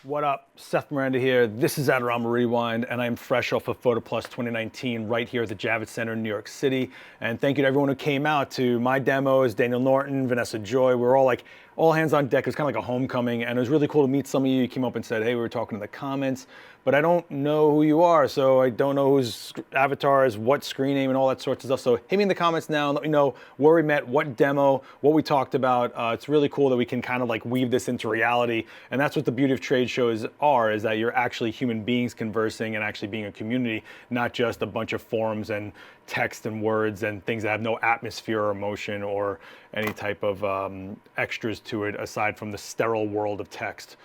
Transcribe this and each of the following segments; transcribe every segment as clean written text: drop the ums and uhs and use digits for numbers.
What up? Seth Miranda here. This is Adorama Rewind, and I'm fresh off of Photo Plus 2019 right here at the Javits Center in New York City. And thank you to everyone who came out to my demos, Daniel Norton, Vanessa Joy. We're all like, all hands on deck. It was kind of like a homecoming, and it was really cool to meet some of you. You came up and said, hey, we were talking in the comments, but I don't know who you are, so I don't know whose avatar is, what screen name, and all that sorts of stuff. So hit me in the comments now and let me know where we met, what demo, what we talked about. It's really cool that we can kind of like weave this into reality, and that's what the beauty of trade shows are, is that you're actually human beings conversing and actually being a community, not just a bunch of forums and text and words and things that have no atmosphere or emotion or any type of extras to it aside from the sterile world of text.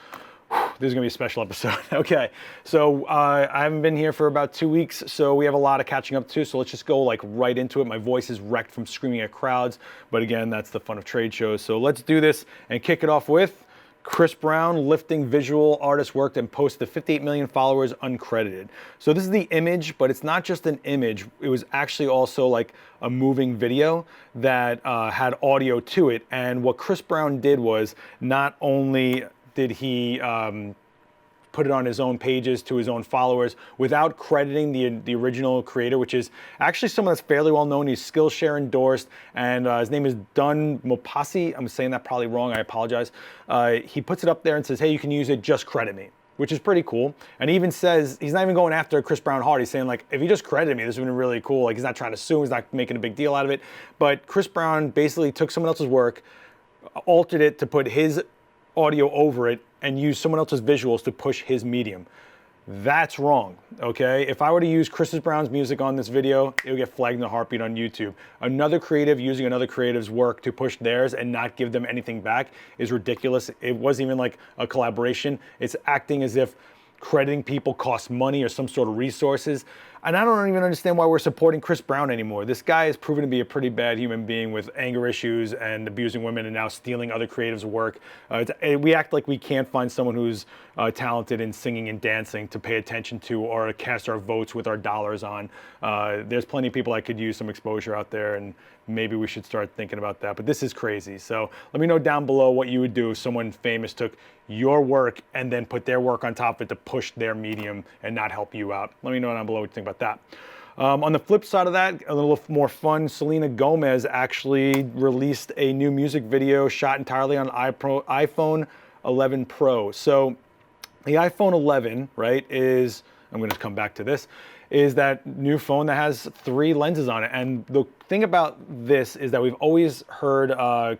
This is gonna be a special episode. Okay, so I haven't been here for about 2 weeks, so we have a lot of catching up to, so let's just go like right into it. My voice is wrecked from screaming at crowds, but again, that's the fun of trade shows. So let's do this and kick it off with Chris Brown lifting visual artist work and posted to 58 million followers uncredited. So this is the image, but it's not just an image. It was actually also like a moving video that had audio to it. And what Chris Brown did was not only did he put it on his own pages to his own followers without crediting the original creator, which is actually someone that's fairly well known. He's Skillshare endorsed, and his name is Dun Mopasi. I'm saying that probably wrong, I apologize. He puts it up there and says, hey, you can use it, just credit me, which is pretty cool. And he even says, he's not even going after Chris Brown hard. He's saying like, if you just credited me, this would have been really cool. Like, he's not trying to sue, he's not making a big deal out of it. But Chris Brown basically took someone else's work, altered it to put his audio over it, and use someone else's visuals to push his medium. That's wrong, okay? If I were to use Chris Brown's music on this video, it would get flagged in a heartbeat on YouTube. Another creative using another creative's work to push theirs and not give them anything back is ridiculous. It wasn't even like a collaboration. It's acting as if crediting people costs money or some sort of resources. And I don't even understand why we're supporting Chris Brown anymore. This guy has proven to be a pretty bad human being with anger issues and abusing women and now stealing other creatives' work. We act like we can't find someone who's talented in singing and dancing to pay attention to or cast our votes with our dollars on. There's plenty of people that could use some exposure out there, and maybe we should start thinking about that. But this is crazy. So let me know down below what you would do if someone famous took your work and then put their work on top of it to push their medium and not help you out. Let me know down below what you think about that. On the flip side of that, a little more fun, Selena Gomez actually released a new music video shot entirely on iPhone 11 Pro. So the iPhone 11, right, is, I'm gonna come back to this, is that new phone that has 3 lenses on it. And the thing about this is that we've always heard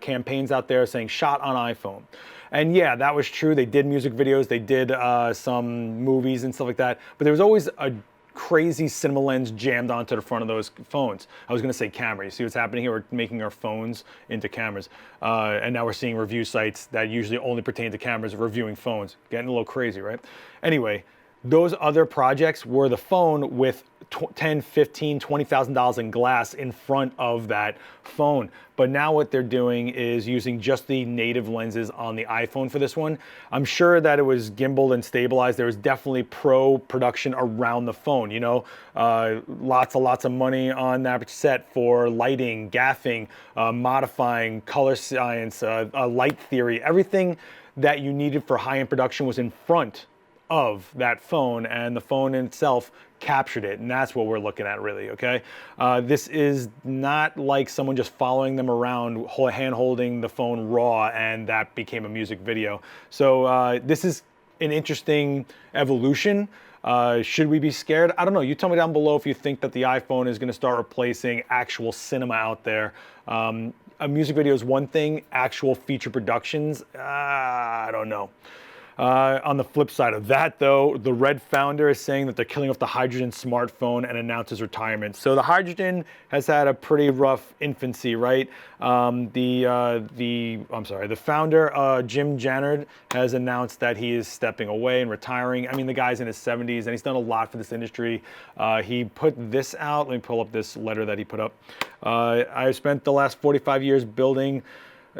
campaigns out there saying shot on iPhone. And yeah, that was true. They did music videos, they did some movies and stuff like that, but there was always a crazy cinema lens jammed onto the front of those phones. I was gonna say camera. You see what's happening here? We're making our phones into cameras. And now we're seeing review sites that usually only pertain to cameras reviewing phones. Getting a little crazy, right? Anyway, those other projects were the phone with $10,000, $15,000, $20,000 in glass in front of that phone. But now what they're doing is using just the native lenses on the iPhone for this one. I'm sure that it was gimbaled and stabilized. There was definitely pro production around the phone, you know, lots of money on that set for lighting, gaffing, modifying, color science, light theory. Everything that you needed for high-end production was in front of that phone, and the phone in itself captured it, and that's what we're looking at really, okay? This is not like someone just following them around, hand-holding the phone raw, and that became a music video. So this is an interesting evolution. Should we be scared? I don't know. You tell me down below if you think that the iPhone is gonna start replacing actual cinema out there. A music video is one thing, actual feature productions, I don't know. On the flip side of that, though, the Red founder is saying that they're killing off the Hydrogen smartphone and announces retirement. So the Hydrogen has had a pretty rough infancy, right? The founder, Jim Jannard, has announced that he is stepping away and retiring. I mean, the guy's in his 70s and he's done a lot for this industry. He put this out. Let me pull up this letter that he put up. I've spent the last 45 years building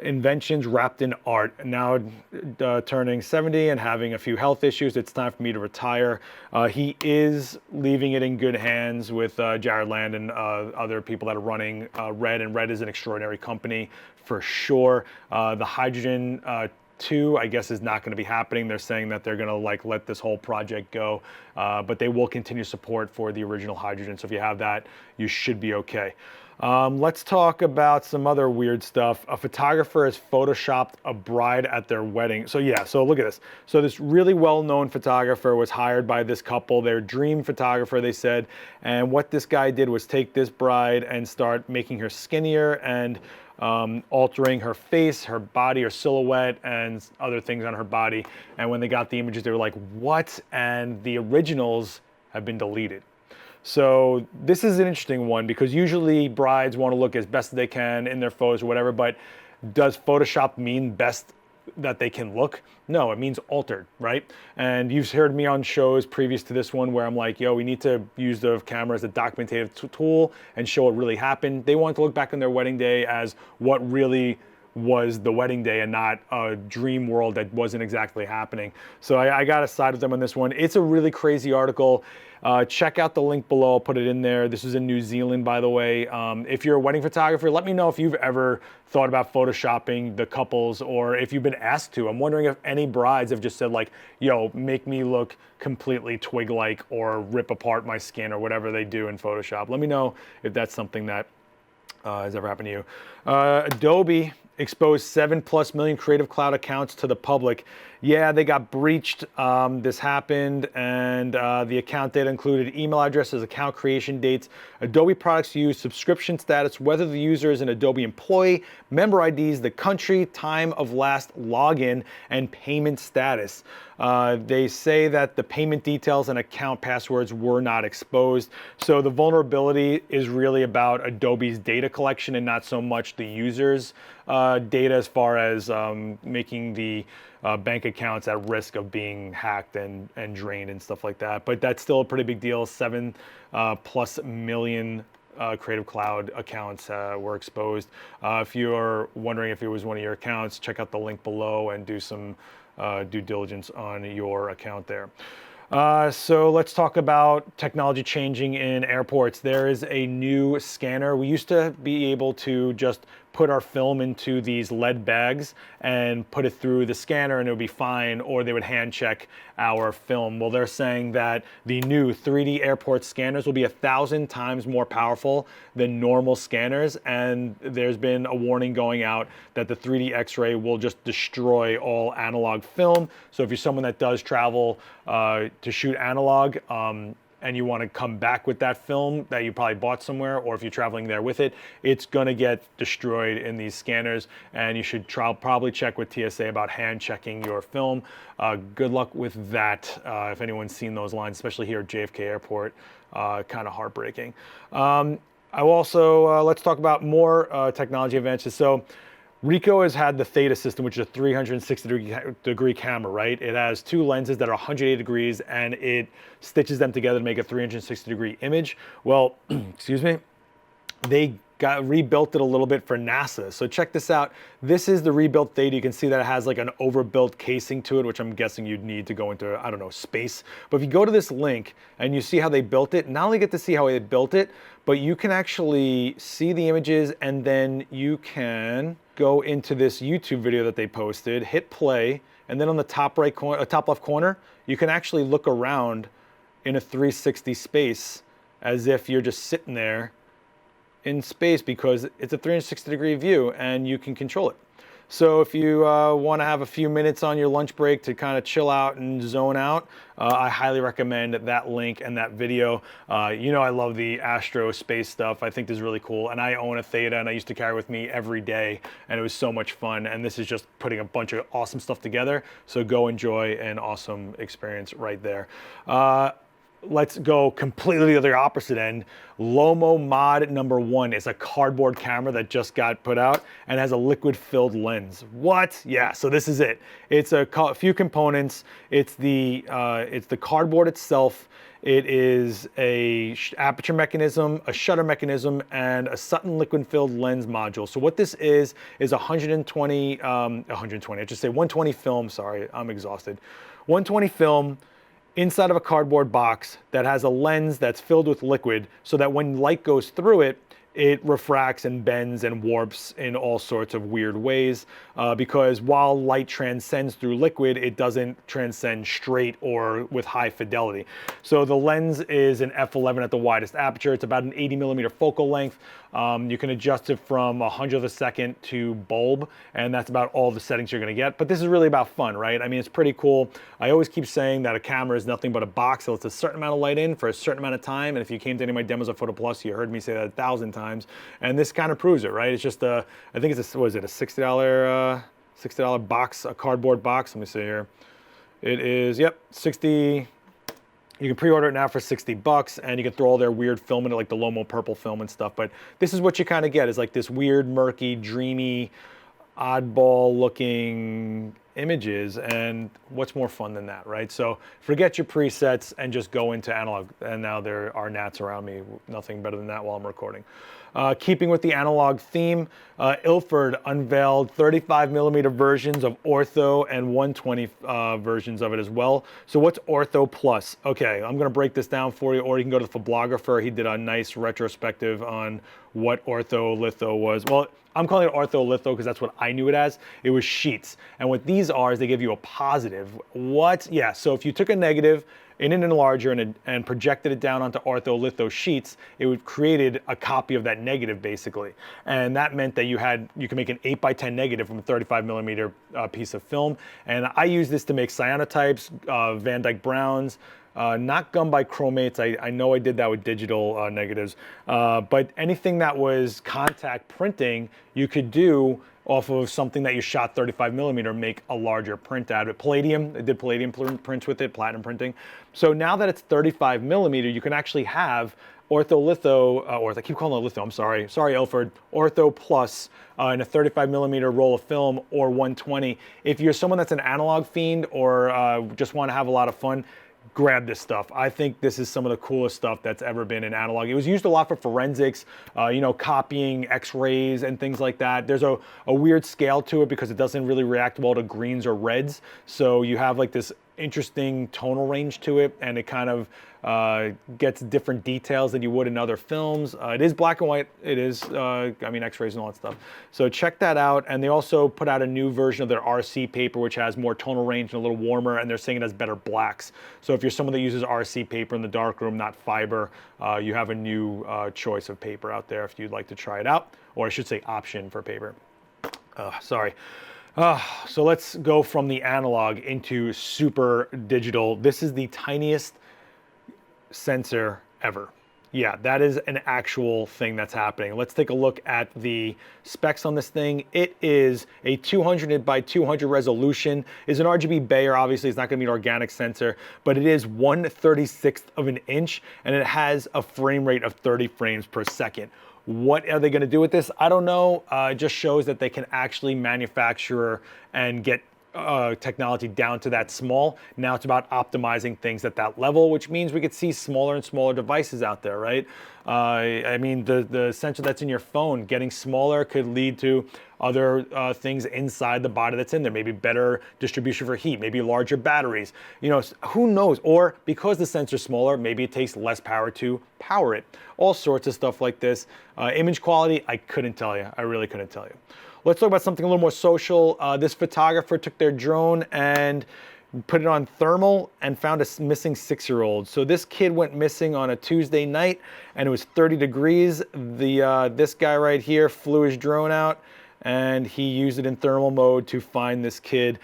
inventions wrapped in art. Now turning 70 and having a few health issues, it's time for me to retire. He is leaving it in good hands with Jared Land and other people that are running Red, and Red is an extraordinary company for sure. The Hydrogen 2, I guess, is not going to be happening. They're saying that they're going to like let this whole project go, but they will continue support for the original hydrogen. So if you have that, you should be okay. Let's talk about some other weird stuff. A photographer has photoshopped a bride at their wedding. So yeah, so look at this. So this really well-known photographer was hired by this couple, their dream photographer, they said. And what this guy did was take this bride and start making her skinnier and altering her face, her body, her silhouette, and other things on her body. And when they got the images, they were like, what? And the originals have been deleted. So this is an interesting one because usually brides want to look as best as they can in their photos or whatever, but does Photoshop mean best that they can look? No, it means altered, right? And you've heard me on shows previous to this one where I'm like, yo, we need to use the camera as a documentative tool and show what really happened. They want to look back on their wedding day as what really was the wedding day and not a dream world that wasn't exactly happening. So I got to side with them on this one. It's a really crazy article. Check out the link below, I'll put it in there. This is in New Zealand, by the way. If you're a wedding photographer, let me know if you've ever thought about photoshopping the couples or if you've been asked to. I'm wondering if any brides have just said like, yo, make me look completely twig-like or rip apart my skin or whatever they do in Photoshop. Let me know if that's something that has ever happened to you. Adobe exposed 7+ million Creative Cloud accounts to the public. Yeah, they got breached. This happened, and the account data included email addresses, account creation dates, Adobe products used, subscription status, whether the user is an Adobe employee, member IDs, the country, time of last login, and payment status. They say that the payment details and account passwords were not exposed. So the vulnerability is really about Adobe's data collection and not so much the user's data as far as making the bank accounts at risk of being hacked and drained and stuff like that. But that's still a pretty big deal. 7+ million Creative Cloud accounts were exposed. If you're wondering if it was one of your accounts, check out the link below and do some due diligence on your account there. So let's talk about technology changing in airports. There is a new scanner. We used to be able to just put our film into these lead bags and put it through the scanner and it would be fine, or they would hand check our film. Well, they're saying that the new 3D airport scanners will be 1,000 times more powerful than normal scanners, and there's been a warning going out that the 3D X-ray will just destroy all analog film. So if you're someone that does travel to shoot analog, and you want to come back with that film that you probably bought somewhere, or if you're traveling there with it, it's going to get destroyed in these scanners, and you should probably check with TSA about hand checking your film. Good luck with that if anyone's seen those lines, especially here at JFK Airport. Kind of heartbreaking. I also, let's talk about more technology advances. So Ricoh has had the Theta system, which is a 360-degree camera, right? It has 2 lenses that are 180 degrees, and it stitches them together to make a 360-degree image. Well, excuse me, they rebuilt it a little bit for NASA. So check this out. This is the rebuilt Theta. You can see that it has like an overbuilt casing to it, which I'm guessing you'd need to go into, I don't know, space. But if you go to this link and you see how they built it, not only get to see how they built it, but you can actually see the images, and then you can go into this YouTube video that they posted, hit play, and then on the top right corner, top left corner, you can actually look around in a 360 space as if you're just sitting there in space, because it's a 360-degree view and you can control it. So if you want to have a few minutes on your lunch break to kind of chill out and zone out, I highly recommend that link and that video. You know I love the astro space stuff. I think this is really cool. And I own a Theta, and I used to carry it with me every day, and it was so much fun. And this is just putting a bunch of awesome stuff together. So go enjoy an awesome experience right there. Let's go completely to the opposite end. Lomo Mod No1 is a cardboard camera that just got put out and has a liquid-filled lens. What? Yeah, so this is it. It's a few components. It's the cardboard itself. It is a aperture mechanism, a shutter mechanism, and a Sutton liquid-filled lens module. So what this is 120, I should say 120 film, sorry, I'm exhausted. 120 film inside of a cardboard box that has a lens that's filled with liquid, so that when light goes through it, it refracts and bends and warps in all sorts of weird ways because while light transcends through liquid, it doesn't transcend straight or with high fidelity. So the lens is an f11 at the widest aperture. It's about an 80mm focal length. You can adjust it from 100th of a second to bulb, and that's about all the settings you're gonna get. But this is really about fun, right? I mean, it's pretty cool. I always keep saying that a camera is nothing but a box that lets a certain amount of light in for a certain amount of time. And if you came to any of my demos of Photo Plus, you heard me say that 1,000 times. And this kind of proves it, right? It's just I think it's what is it, a $60 box, a cardboard box. Let me see here. It is, yep, 60. You can pre-order it now for 60 bucks, and you can throw all their weird film in it, like the Lomo purple film and stuff. But this is what you kind of get, is like this weird, murky, dreamy, oddball looking images. And what's more fun than that, right? So forget your presets and just go into analog. And now there are gnats around me. Nothing better than that while I'm recording. Keeping with the analog theme, Ilford unveiled 35mm versions of Ortho and 120 versions of it as well. So what's Ortho Plus? Okay, I'm gonna break this down for you, or you can go to the Photographer. He did a nice retrospective on what Ortho Litho was. Well, I'm calling it Ortho Litho because that's what I knew it as. It was sheets. And what these are is they give you a positive. What? Yeah, so if you took a negative in an enlarger and projected it down onto Ortho Litho sheets, it would created a copy of that negative basically. And that meant that you could make an 8x10 negative from a 35mm piece of film. And I use this to make cyanotypes, Van Dyke Browns, not gum by chromates. I know I did that with digital negatives, but anything that was contact printing, you could do off of something that you shot 35mm, make a larger print out of it. Palladium, it did palladium prints with it, platinum printing. So now that it's 35mm, you can actually have ortholitho, I keep calling it litho, I'm sorry, Ilford, Ortho Plus in a 35mm roll of film or 120. If you're someone that's an analog fiend or just want to have a lot of fun, grab this stuff. I think this is some of the coolest stuff that's ever been in analog. It was used a lot for forensics, you know, copying X-rays and things like that. There's a weird scale to it because it doesn't really react well to greens or reds. So you have like this interesting tonal range to it, and it kind of gets different details than you would in other films. It is black and white. It is, I mean, X-rays and all that stuff. So check that out. And they also put out a new version of their RC paper, which has more tonal range and a little warmer, and they're saying it has better blacks. So if you're someone that uses RC paper in the darkroom, not fiber, you have a new choice of paper out there if you'd like to try it out, or I should say option for paper. Sorry. So let's go from the analog into super digital. This is the tiniest sensor ever. Yeah, that is an actual thing that's happening. Let's take a look at the specs on this thing. It is a 200 by 200 resolution. It's an RGB Bayer, obviously it's not gonna be an organic sensor, but it is 1/36 of an inch, and it has a frame rate of 30 frames per second. What are they gonna do with this? I don't know. It just shows that they can actually manufacture and get technology down to that small. Now it's about optimizing things at that level, which means we could see smaller and smaller devices out there, right? I mean, the sensor that's in your phone getting smaller could lead to other things inside the body that's in there. Maybe better distribution for heat, maybe larger batteries. You know, who knows? Or because the sensor's smaller, maybe it takes less power to power it. All sorts of stuff like this. Image quality, I couldn't tell you. I really couldn't tell you. Let's talk about something a little more social. This photographer took their drone and put it on thermal and found a missing 6-year-old. So this kid went missing on a Tuesday night and it was 30 degrees. This guy right here flew his drone out and he used it in thermal mode to find this kid.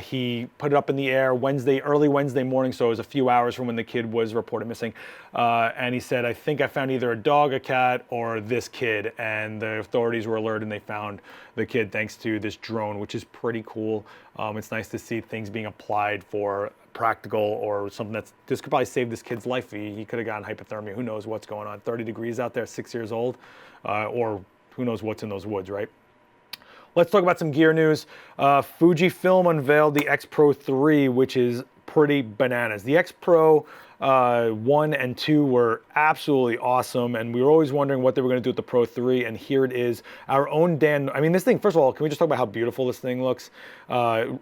He put it up in the air early Wednesday morning, so it was a few hours from when the kid was reported missing. And he said, I think I found either a dog, a cat, or this kid. And the authorities were alerted and they found the kid thanks to this drone, which is pretty cool. It's nice to see things being applied for practical or something this could probably save this kid's life. He could have gotten hypothermia. Who knows what's going on? 30 degrees out there, 6 years old, or who knows what's in those woods, right? Let's talk about some gear news. Fujifilm unveiled the X-Pro 3, which is pretty bananas. The X-Pro 1 and 2 were absolutely awesome, and we were always wondering what they were going to do with the Pro 3, and here it is. Our own Dan, I mean, this thing, first of all, can we just talk about how beautiful this thing looks?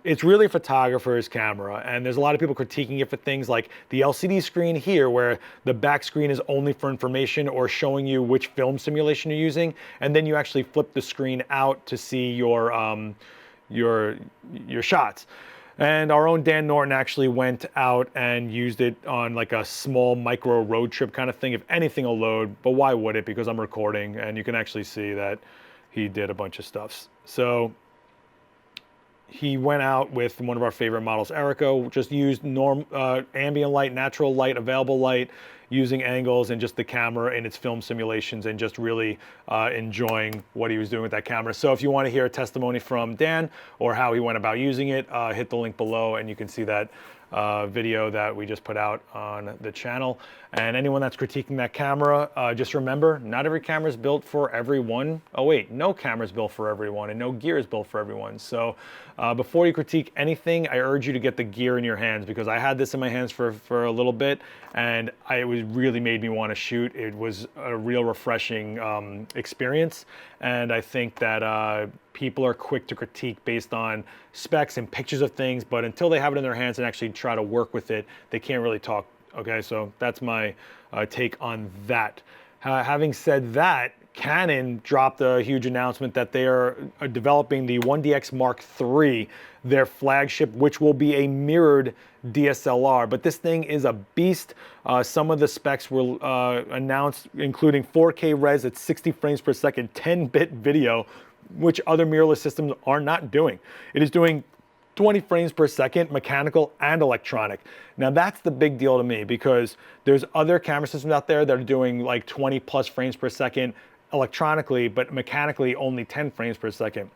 It's really a photographer's camera, and there's a lot of people critiquing it for things like the LCD screen here, where the back screen is only for information or showing you which film simulation you're using, and then you actually flip the screen out to see your shots. And our own Dan Norton actually went out and used it on like a small micro road trip kind of thing. If anything will load, but why would it? Because I'm recording, and you can actually see that he did a bunch of stuff. So he went out with one of our favorite models, Erica, just used ambient light, natural light, available light, using angles and just the camera in its film simulations, and just really enjoying what he was doing with that camera. So if you want to hear a testimony from Dan or how he went about using it, hit the link below and you can see that video that we just put out on the channel. And anyone that's critiquing that camera, just remember, not every camera is built for everyone. Oh wait, no camera is built for everyone, and no gear is built for everyone. So before you critique anything, I urge you to get the gear in your hands, because I had this in my hands for a little bit, and it really made me want to shoot. It was a real refreshing experience, and I think that people are quick to critique based on specs and pictures of things, but until they have it in their hands and actually try to work with it, they can't really talk. Okay, so that's my take on that. Having said that, Canon dropped a huge announcement that they are developing the 1DX Mark III, their flagship, which will be a mirrored DSLR. But this thing is a beast. Some of the specs were announced, including 4K res at 60 frames per second, 10-bit video, which other mirrorless systems are not doing. It is doing 20 frames per second, mechanical and electronic. Now that's the big deal to me, because there's other camera systems out there that are doing like 20 plus frames per second electronically, but mechanically only 10 frames per second.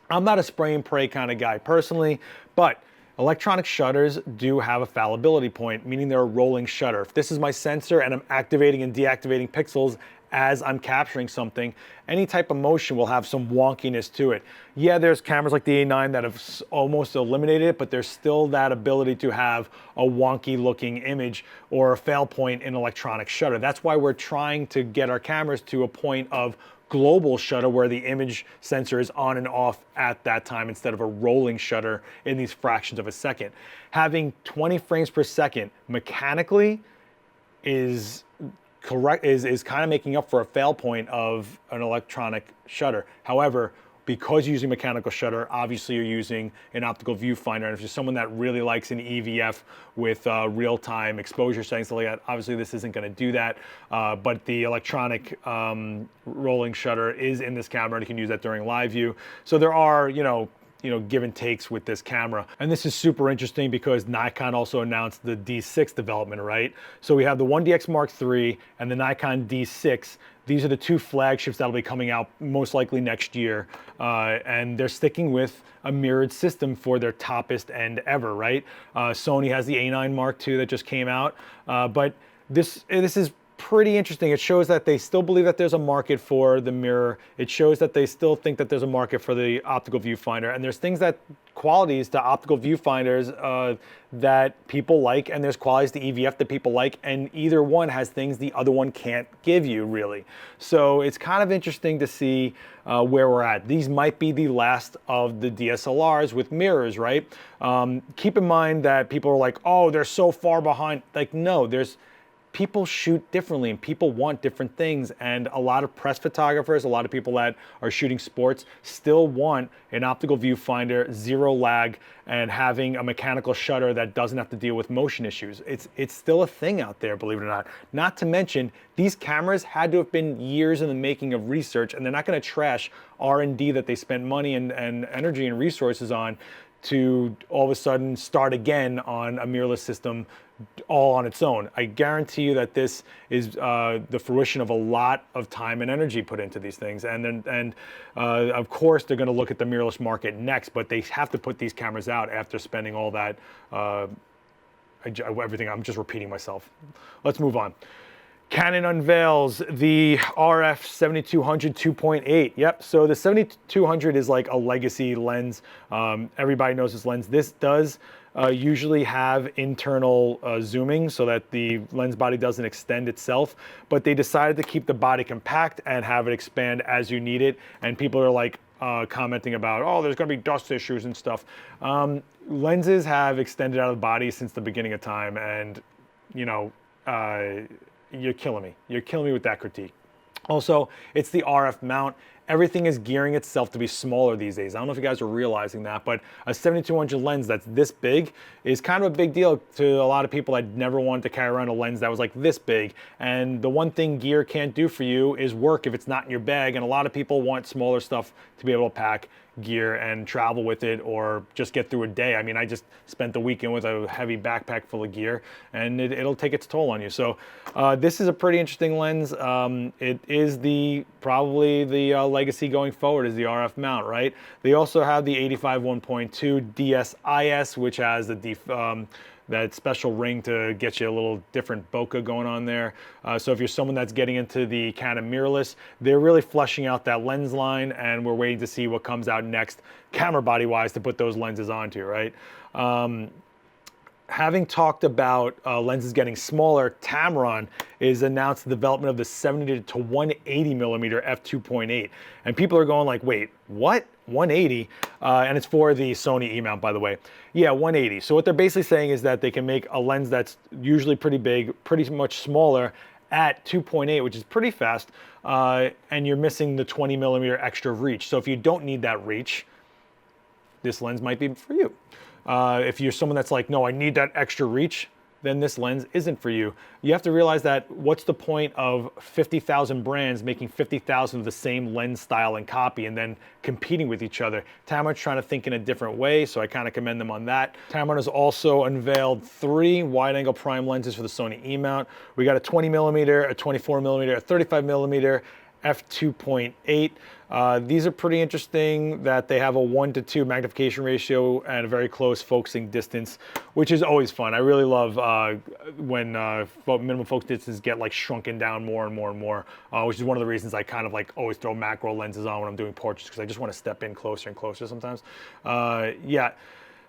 I'm not a spray and pray kind of guy personally, but electronic shutters do have a fallibility point, meaning they're a rolling shutter. If this is my sensor and I'm activating and deactivating pixels as I'm capturing something, any type of motion will have some wonkiness to it. Yeah, there's cameras like the A9 that have almost eliminated it, but there's still that ability to have a wonky looking image or a fail point in electronic shutter. That's why we're trying to get our cameras to a point of global shutter where the image sensor is on and off at that time instead of a rolling shutter in these fractions of a second. Having 20 frames per second mechanically is kind of making up for a fail point of an electronic shutter. However, because you're using mechanical shutter, obviously you're using an optical viewfinder, and if you're someone that really likes an EVF with real-time exposure settings, like that, obviously this isn't going to do that. But the electronic rolling shutter is in this camera, and you can use that during live view. So there are, give and takes with this camera. And this is super interesting because Nikon also announced the D6 development, right? So we have the 1DX Mark III and the Nikon D6. These are the two flagships that'll be coming out most likely next year. And they're sticking with a mirrored system for their toppest end ever, right? Sony has the A9 Mark II that just came out. But this is pretty interesting. It shows that they still believe that there's a market for the mirror. It shows that they still think that there's a market for the optical viewfinder. And there's qualities to optical viewfinders that people like, and there's qualities to EVF that people like, and either one has things the other one can't give you, really. So it's kind of interesting to see where we're at. These might be the last of the DSLRs with mirrors, right? Keep in mind that people are like, oh, they're so far behind. Like, no, people shoot differently and people want different things, and a lot of press photographers, a lot of people that are shooting sports still want an optical viewfinder, zero lag, and having a mechanical shutter that doesn't have to deal with motion issues. It's still a thing out there, believe it or not. Not to mention, these cameras had to have been years in the making of research, and they're not going to trash R&D that they spent money and energy and resources on to all of a sudden start again on a mirrorless system all on its own. I guarantee you that this is the fruition of a lot of time and energy put into these things. And of course, they're going to look at the mirrorless market next, but they have to put these cameras out after spending all that, everything. I'm just repeating myself. Let's move on. Canon unveils the RF 7200 2.8. Yep, so the 7200 is like a legacy lens. Everybody knows this lens. This does usually have internal zooming so that the lens body doesn't extend itself, but they decided to keep the body compact and have it expand as you need it. And people are like commenting about, oh, there's going to be dust issues and stuff. Lenses have extended out of the body since the beginning of time, and you know, you're killing me. You're killing me with that critique. Also, it's the RF mount. Everything is gearing itself to be smaller these days. I don't know if you guys are realizing that, but a 7200 lens that's this big is kind of a big deal to a lot of people that never wanted to carry around a lens that was like this big. And the one thing gear can't do for you is work if it's not in your bag. And a lot of people want smaller stuff to be able to pack gear and travel with it, or just get through a day. I mean, I just spent the weekend with a heavy backpack full of gear, and it'll take its toll on you. So this is a pretty interesting lens. It is probably the legacy going forward is the RF mount, right? They also have the 85 1.2 DSIS, which has the that special ring to get you a little different bokeh going on there. So if you're someone that's getting into the Canon mirrorless, they're really fleshing out that lens line, and we're waiting to see what comes out next camera body wise to put those lenses onto, right? Having talked about lenses getting smaller, Tamron is announced the development of the 70 to 180 millimeter f2.8. And people are going like, wait, what? 180? And it's for the Sony E-mount, by the way. Yeah, 180. So what they're basically saying is that they can make a lens that's usually pretty big, pretty much smaller at 2.8, which is pretty fast, and you're missing the 20 millimeter extra reach. So if you don't need that reach, this lens might be for you. If you're someone that's like, no, I need that extra reach, then this lens isn't for you. You have to realize that what's the point of 50,000 brands making 50,000 of the same lens style and copy and then competing with each other? Tamron's trying to think in a different way, so I kind of commend them on that. Tamron has also unveiled 3 wide-angle prime lenses for the Sony E-mount. We got a 20 millimeter, a 24 millimeter, a 35 millimeter, f2.8. These are pretty interesting that they have a 1:2 magnification ratio and a very close focusing distance, which is always fun. I really love when minimum focus distances get like shrunken down more and more and more, which is one of the reasons I kind of like always throw macro lenses on when I'm doing portraits, because I just want to step in closer and closer sometimes. Yeah.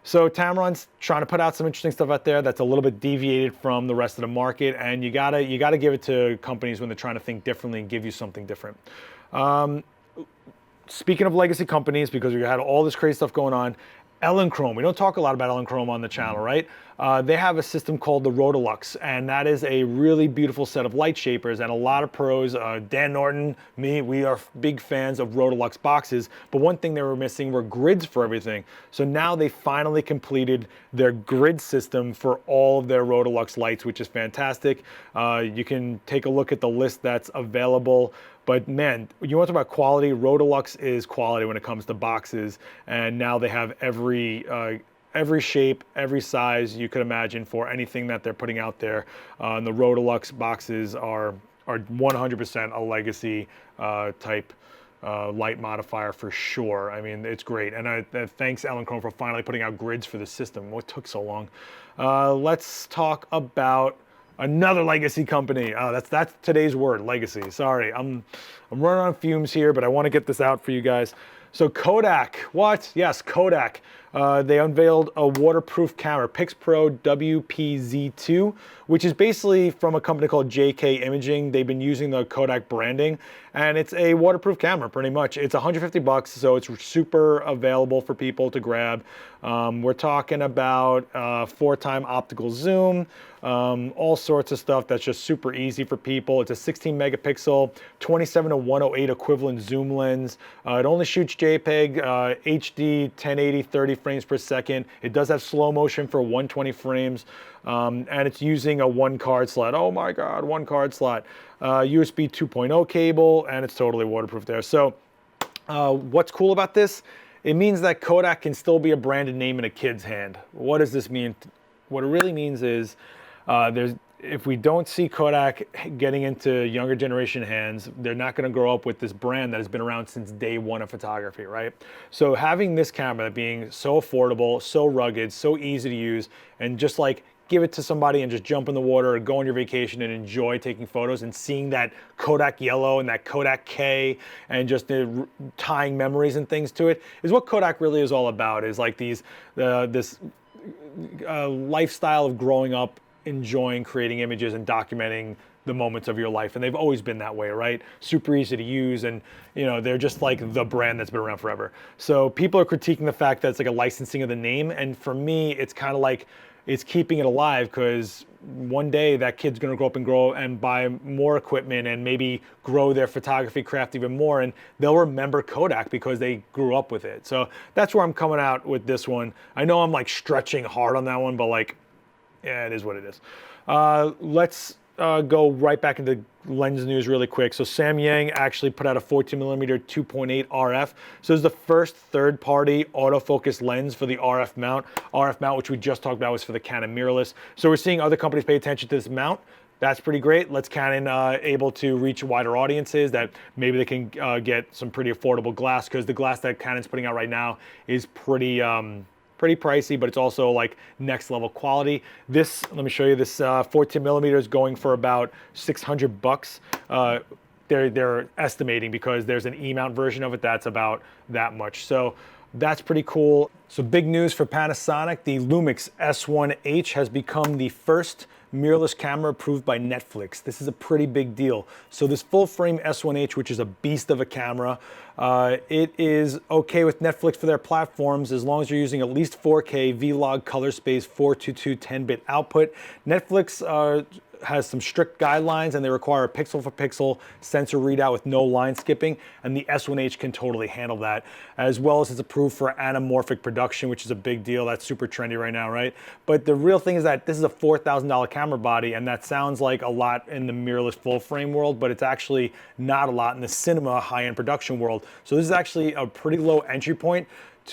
So Tamron's trying to put out some interesting stuff out there that's a little bit deviated from the rest of the market, and you gotta give it to companies when they're trying to think differently and give you something different. Speaking of legacy companies, because we had all this crazy stuff going on, Elinchrom. We don't talk a lot about Elinchrom on the channel, right? They have a system called the Rotalux, and that is a really beautiful set of light shapers, and a lot of pros, Dan Norton, me, we are big fans of Rotalux boxes, but one thing they were missing were grids for everything. So now they finally completed their grid system for all of their Rotalux lights, which is fantastic. You can take a look at the list that's available. But man, you want to talk about quality, Rotalux is quality when it comes to boxes, and now they have every shape, every size you could imagine for anything that they're putting out there. And the Rotalux boxes are 100% a legacy type light modifier for sure. I mean, it's great. And thanks Elinchrom for finally putting out grids for the system. What took so long? Let's talk about another legacy company. That's today's word, legacy. Sorry, I'm running on fumes here, but I want to get this out for you guys. So Kodak, what? Yes, Kodak. They unveiled a waterproof camera, X-Pro WPZ2, which is basically from a company called JK Imaging. They've been using the Kodak branding, and it's a waterproof camera pretty much. It's $150, so it's super available for people to grab. We're talking about 4x optical zoom, all sorts of stuff that's just super easy for people. It's a 16 megapixel, 27 to 108 equivalent zoom lens. It only shoots JPEG, HD, 1080, 30 frames per second. It does have slow motion for 120 frames, and it's using a 1 card slot. Oh my God, 1 card slot. USB 2.0 cable, and it's totally waterproof there. So what's cool about this? It means that Kodak can still be a branded name in a kid's hand. What does this mean? What it really means is if we don't see Kodak getting into younger generation hands, they're not going to grow up with this brand that has been around since day one of photography, right? So having this camera being so affordable, so rugged, so easy to use, and just like give it to somebody and just jump in the water or go on your vacation and enjoy taking photos and seeing that Kodak yellow and that Kodak K and just tying memories and things to it is what Kodak really is all about, is like this lifestyle of growing up enjoying creating images and documenting the moments of your life, and they've always been that way, right? Super easy to use, and they're just like the brand that's been around forever. So people are critiquing the fact that it's like a licensing of the name, and for me, it's kind of like it's keeping it alive, because one day that kid's going to grow up and buy more equipment and maybe grow their photography craft even more, and they'll remember Kodak because they grew up with it. So that's where I'm coming out with this one. I know I'm like stretching hard on that one, but like, yeah, it is what it is. Let's go right back into lens news really quick. So Samyang actually put out a 14mm 2.8 RF. So this is the first third-party autofocus lens for the RF mount. RF mount, which we just talked about, was for the Canon Mirrorless. So we're seeing other companies pay attention to this mount. That's pretty great. Let's Canon able to reach wider audiences that maybe they can get some pretty affordable glass, because the glass that Canon's putting out right now is pretty pricey, but it's also like next level quality. This, let me show you, this 14mm is going for about $600. They're estimating, because there's an E-mount version of it that's about that much. So that's pretty cool. So big news for Panasonic. The Lumix S1H has become the first mirrorless camera approved by Netflix. This is a pretty big deal. So this full frame S1H, which is a beast of a camera, it is okay with Netflix for their platforms as long as you're using at least 4K vlog color space 422 10-bit output. Netflix has some strict guidelines, and they require a pixel for pixel sensor readout with no line skipping, and the S1H can totally handle that, as well as it's approved for anamorphic production, which is a big deal. That's super trendy right now, right? But the real thing is that this is a $4,000 camera body, and that sounds like a lot in the mirrorless full frame world, but it's actually not a lot in the cinema high-end production world. So this is actually a pretty low entry point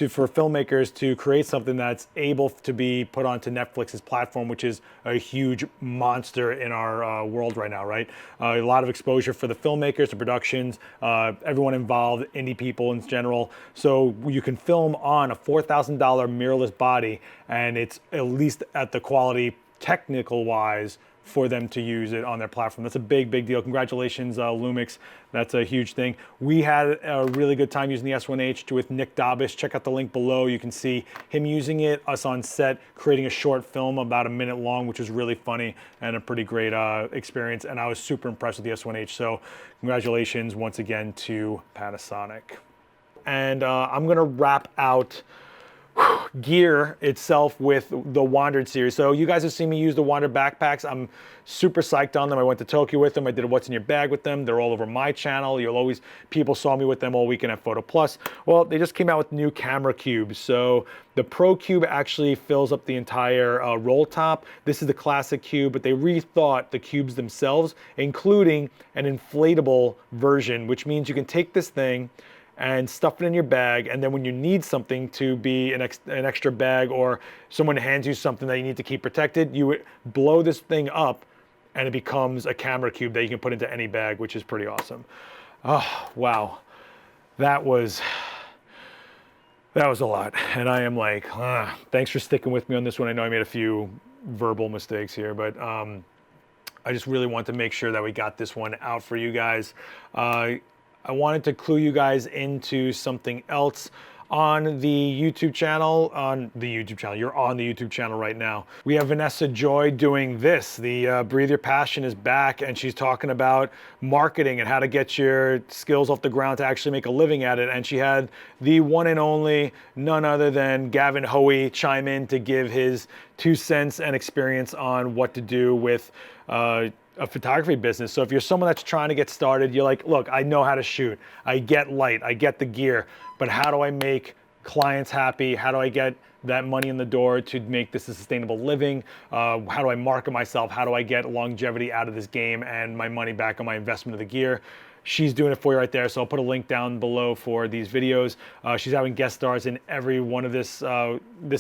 for filmmakers to create something that's able to be put onto Netflix's platform, which is a huge monster in our world right now, right? A lot of exposure for the filmmakers, the productions, everyone involved, indie people in general. So you can film on a $4,000 mirrorless body, and it's at least at the quality, technical wise, for them to use it on their platform. That's a big, big deal. Congratulations, Lumix. That's a huge thing. We had a really good time using the S1H with Nick Dabas. Check out the link below. You can see him using it, us on set, creating a short film about a minute long, which was really funny and a pretty great experience. And I was super impressed with the S1H. So congratulations once again to Panasonic. And I'm gonna wrap out gear itself with the Wandered series. So you guys have seen me use the Wandered backpacks. I'm super psyched on them. I went to Tokyo with them. I did a What's in Your Bag with them. They're all over my channel. People saw me with them all weekend at Photo Plus. Well, they just came out with new camera cubes. So the Pro Cube actually fills up the entire roll top. This is the classic cube, but they rethought the cubes themselves, including an inflatable version, which means you can take this thing and stuff it in your bag, and then when you need something to be an extra bag, or someone hands you something that you need to keep protected, you blow this thing up and it becomes a camera cube that you can put into any bag, which is pretty awesome. Oh, wow. That was a lot. And I am like, thanks for sticking with me on this one. I know I made a few verbal mistakes here, but I just really want to make sure that we got this one out for you guys. I wanted to clue you guys into something else on the YouTube channel. You're on the YouTube channel right now. We have Vanessa Joy doing this. The Breathe Your Passion is back, and she's talking about marketing and how to get your skills off the ground to actually make a living at it. And she had the one and only, none other than Gavin Hoey, chime in to give his 2 cents and experience on what to do with a photography business. So if you're someone that's trying to get started, you're like, look, I know how to shoot, I get light, I get the gear, but how do I make clients happy? How do I get that money in the door to make this a sustainable living? How do I market myself? How do I get longevity out of this game and my money back on my investment of the gear? She's doing it for you right there. So I'll put a link down below for these videos. She's having guest stars in every one of this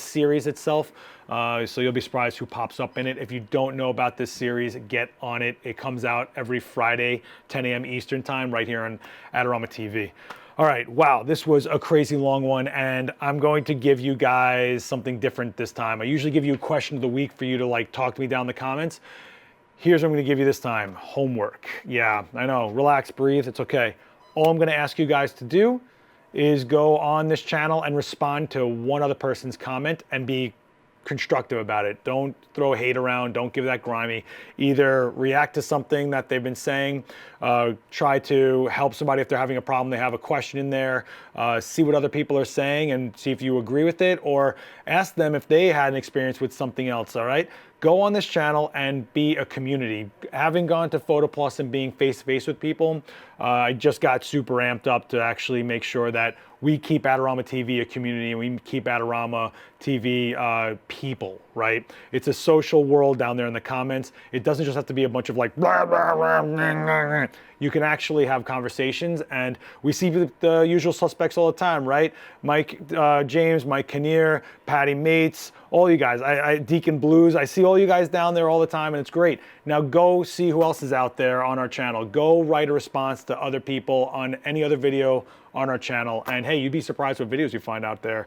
series itself. So you'll be surprised who pops up in it. If you don't know about this series, get on it. It comes out every Friday, 10 a.m. Eastern time, right here on Adorama TV. All right, wow, this was a crazy long one, and I'm going to give you guys something different this time. I usually give you a question of the week for you to like talk to me down in the comments. Here's what I'm gonna give you this time, homework. Yeah, I know, relax, breathe, it's okay. All I'm gonna ask you guys to do is go on this channel and respond to one other person's comment and be constructive about it. Don't throw hate around. Don't give that grimy. Either react to something that they've been saying, try to help somebody if they're having a problem, they have a question in there, see what other people are saying and see if you agree with it, or ask them if they had an experience with something else, all right? Go on this channel and be a community. Having gone to Photo Plus and being face-to-face with people, I just got super amped up to actually make sure that we keep Adorama TV a community and we keep Adorama TV people, right? It's a social world down there in the comments. It doesn't just have to be a bunch of like, rah, rah, rah, nah, nah, nah. You can actually have conversations, and we see the usual suspects all the time, right? Mike James, Mike Kinnear, Patty Mates, all you guys, Deacon Blues, I see all you guys down there all the time, and it's great. Now go see who else is out there on our channel. Go write a response to other people on any other video on our channel, and hey, you'd be surprised what videos you find out there.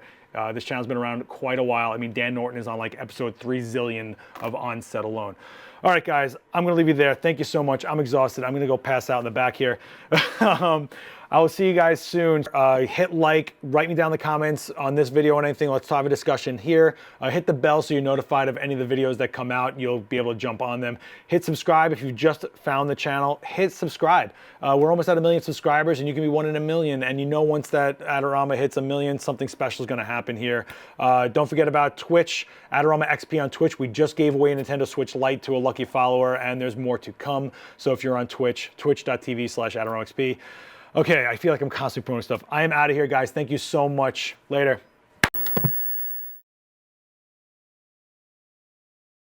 This channel's been around quite a while. I mean, Dan Norton is on like episode 3 zillion of On Set alone. All right, guys, I'm gonna leave you there. Thank you so much. I'm exhausted. I'm gonna go pass out in the back here. I will see you guys soon. Hit like, write me down in the comments on this video or anything. Let's have a discussion here. Hit the bell so you're notified of any of the videos that come out. You'll be able to jump on them. Hit subscribe if you just found the channel. Hit subscribe. We're almost at 1 million subscribers, and you can be 1 in a million. And you know, once that Adorama hits 1 million, something special is gonna happen here. Don't forget about Twitch, Adorama XP on Twitch. We just gave away a Nintendo Switch Lite to a lucky follower, and there's more to come. So if you're on Twitch, twitch.tv/AdoramXP. Okay, I feel like I'm constantly promoting stuff. I am out of here, guys. Thank you so much. Later.